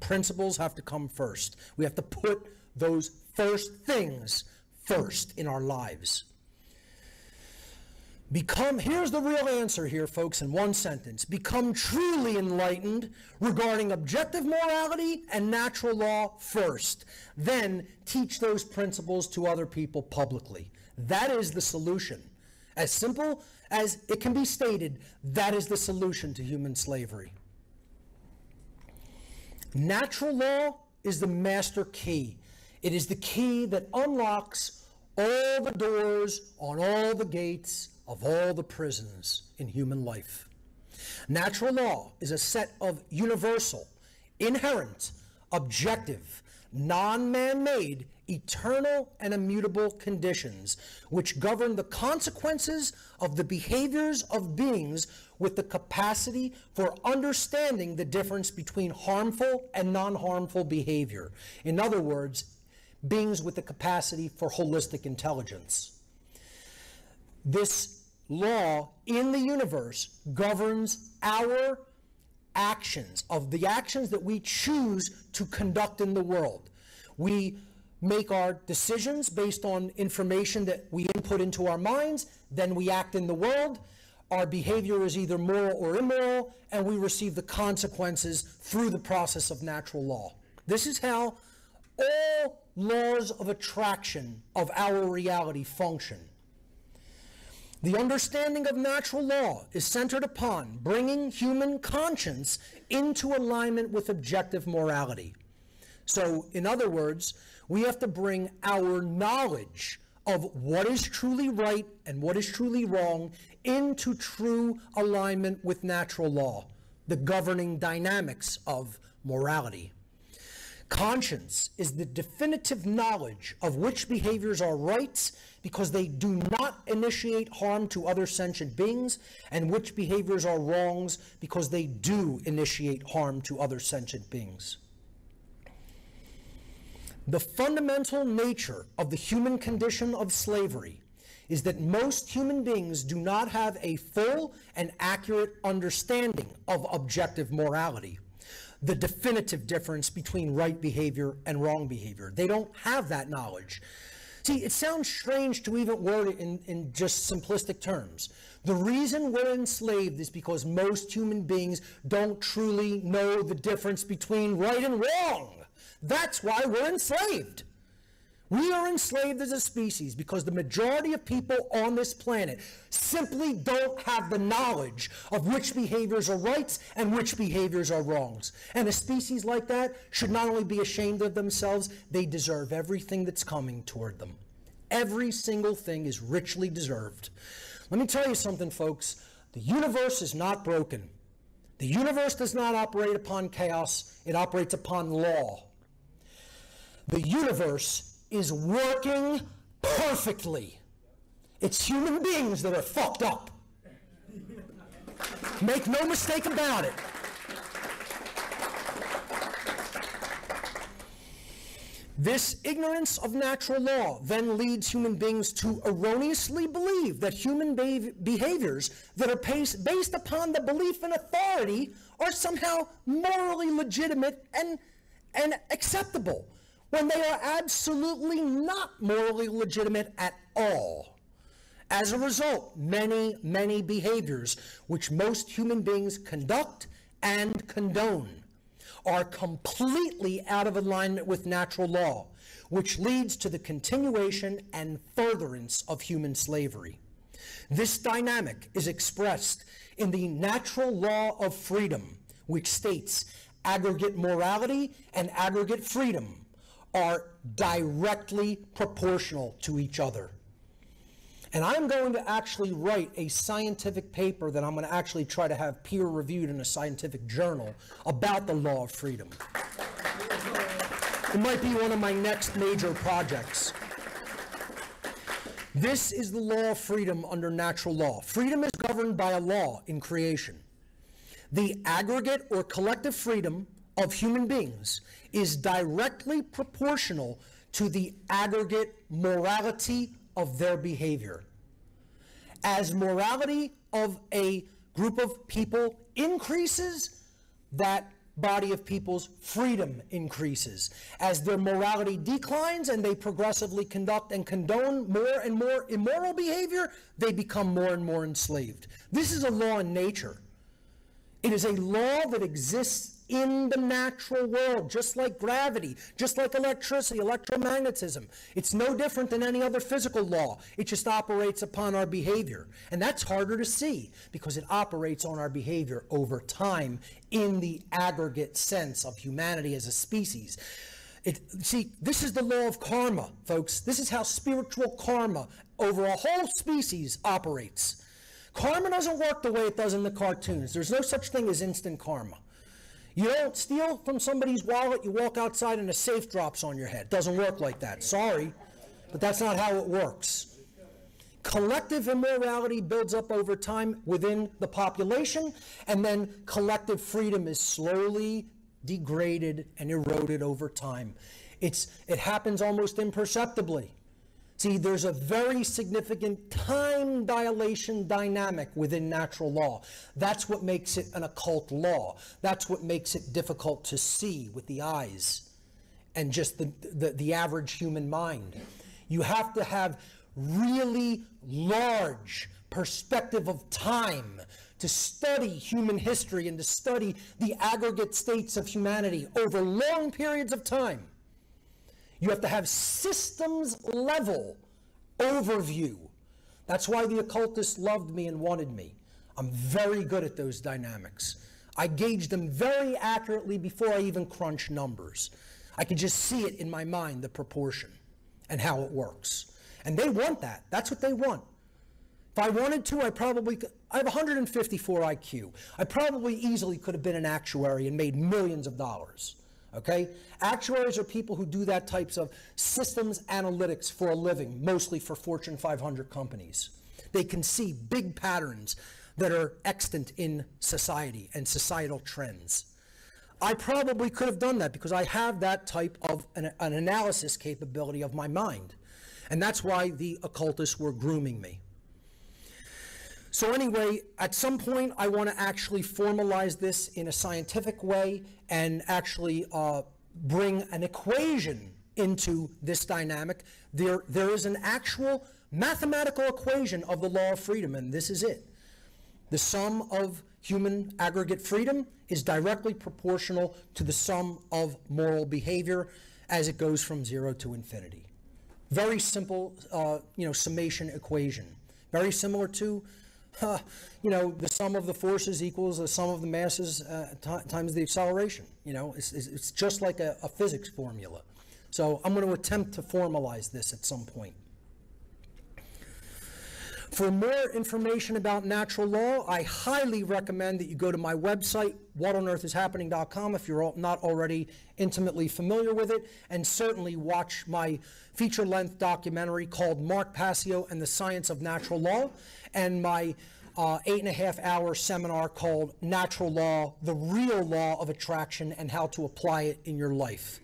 Principles have to come first. We have to put those first things first in our lives. Here's the real answer here, folks, in one sentence. Become truly enlightened regarding objective morality and natural law first. Then teach those principles to other people publicly. That is the solution. As simple as it can be stated, that is the solution to human slavery. Natural law is the master key. It is the key that unlocks all the doors on all the gates of all the prisons in human life. Natural law is a set of universal, inherent, objective, non-man-made, eternal and immutable conditions which govern the consequences of the behaviors of beings with the capacity for understanding the difference between harmful and non-harmful behavior. In other words, beings with the capacity for holistic intelligence. This law in the universe governs our actions, of the actions that we choose to conduct in the world. We make our decisions based on information that we input into our minds, then we act in the world. Our behavior is either moral or immoral, and we receive the consequences through the process of natural law. This is how all laws of attraction of our reality function. The understanding of natural law is centered upon bringing human conscience into alignment with objective morality. So, in other words, we have to bring our knowledge of what is truly right and what is truly wrong into true alignment with natural law, the governing dynamics of morality. Conscience is the definitive knowledge of which behaviors are rights because they do not initiate harm to other sentient beings, and which behaviors are wrongs because they do initiate harm to other sentient beings. The fundamental nature of the human condition of slavery is that most human beings do not have a full and accurate understanding of objective morality, the definitive difference between right behavior and wrong behavior. They don't have that knowledge. See, it sounds strange to even word it in just simplistic terms. The reason we're enslaved is because most human beings don't truly know the difference between right and wrong. That's why we're enslaved. We are enslaved as a species because the majority of people on this planet simply don't have the knowledge of which behaviors are rights and which behaviors are wrongs. And a species like that should not only be ashamed of themselves, they deserve everything that's coming toward them. Every single thing is richly deserved. Let me tell you something, folks. The universe is not broken. The universe does not operate upon chaos. It operates upon law. The universe is working perfectly. It's human beings that are fucked up. Make no mistake about it. This ignorance of natural law then leads human beings to erroneously believe that human behaviors that are based upon the belief in authority are somehow morally legitimate and acceptable, when they are absolutely not morally legitimate at all. As a result, many behaviors which most human beings conduct and condone are completely out of alignment with natural law, which leads to the continuation and furtherance of human slavery. This dynamic is expressed in the natural law of freedom, which states aggregate morality and aggregate freedom are directly proportional to each other. And I'm going to actually write a scientific paper that I'm going to actually try to have peer reviewed in a scientific journal about the law of freedom. It might be one of my next major projects. This is the law of freedom under natural law. Freedom is governed by a law in creation. The aggregate or collective freedom of human beings is directly proportional to the aggregate morality of their behavior. As morality of a group of people increases, that body of people's freedom increases. As their morality declines and they progressively conduct and condone more and more immoral behavior, they become more and more enslaved. This is a law in nature. It is a law that exists in the natural world, just like gravity, just like electricity, electromagnetism. It's no different than any other physical law. It just operates upon our behavior. And that's harder to see because it operates on our behavior over time in the aggregate sense of humanity as a species. See, this is the law of karma, folks. This is how spiritual karma over a whole species operates. Karma doesn't work the way it does in the cartoons. There's no such thing as instant karma. You don't steal from somebody's wallet, you walk outside and a safe drops on your head. Doesn't work like that. Sorry, but that's not how it works. Collective immorality builds up over time within the population, and then collective freedom is slowly degraded and eroded over time. It happens almost imperceptibly. See, there's a very significant time dilation dynamic within natural law. That's what makes it an occult law. That's what makes it difficult to see with the eyes and just the average human mind. You have to have really large perspective of time to study human history and to study the aggregate states of humanity over long periods of time. You have to have systems level overview. That's why the occultists loved me and wanted me. I'm very good at those dynamics. I gauge them very accurately before I even crunch numbers. I can just see it in my mind, the proportion and how it works. And they want that. That's what they want. If I wanted to, I have 154 IQ. I probably easily could have been an actuary and made millions of dollars. Okay? Actuaries are people who do that types of systems analytics for a living, mostly for Fortune 500 companies. They can see big patterns that are extant in society and societal trends. I probably could have done that because I have that type of an analysis capability of my mind. And that's why the occultists were grooming me. So anyway, at some point, I want to actually formalize this in a scientific way and actually bring an equation into this dynamic. There is an actual mathematical equation of the law of freedom, and this is it. The sum of human aggregate freedom is directly proportional to the sum of moral behavior as it goes from 0 to infinity. Very simple, summation equation. Very similar to the sum of the forces equals the sum of the masses times the acceleration. It's just like a physics formula. So I'm going to attempt to formalize this at some point. For more information about natural law, I highly recommend that you go to my website, whatonearthishappening.com, if you're not already intimately familiar with it, and certainly watch my feature-length documentary called Mark Passio and the Science of Natural Law, and my 8.5-hour seminar called Natural Law, the Real Law of Attraction and How to Apply It in Your Life.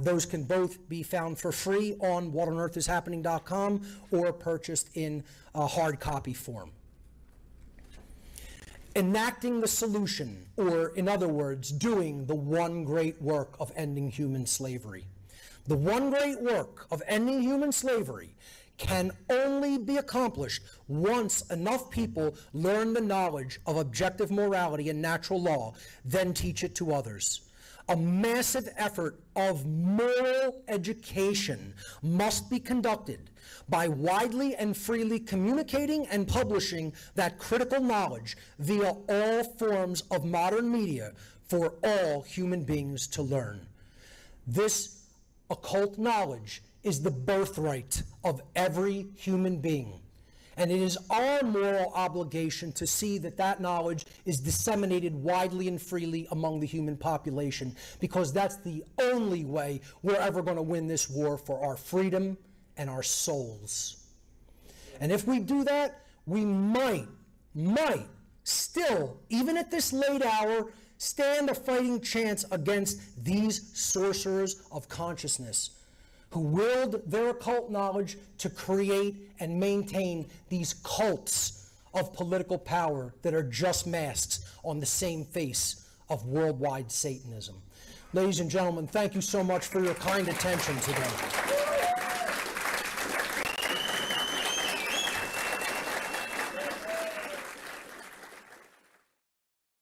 Those can both be found for free on whatonearthishappening.com or purchased in a hard copy form. Enacting the solution, or in other words, doing the one great work of ending human slavery. The one great work of ending human slavery can only be accomplished once enough people learn the knowledge of objective morality and natural law, then teach it to others. A massive effort of moral education must be conducted by widely and freely communicating and publishing that critical knowledge via all forms of modern media for all human beings to learn. This occult knowledge is the birthright of every human being. And it is our moral obligation to see that that knowledge is disseminated widely and freely among the human population, because that's the only way we're ever going to win this war for our freedom and our souls. And if we do that, we might still, even at this late hour, stand a fighting chance against these sorcerers of consciousness, who willed their occult knowledge to create and maintain these cults of political power that are just masks on the same face of worldwide Satanism. Ladies and gentlemen, thank you so much for your kind attention today.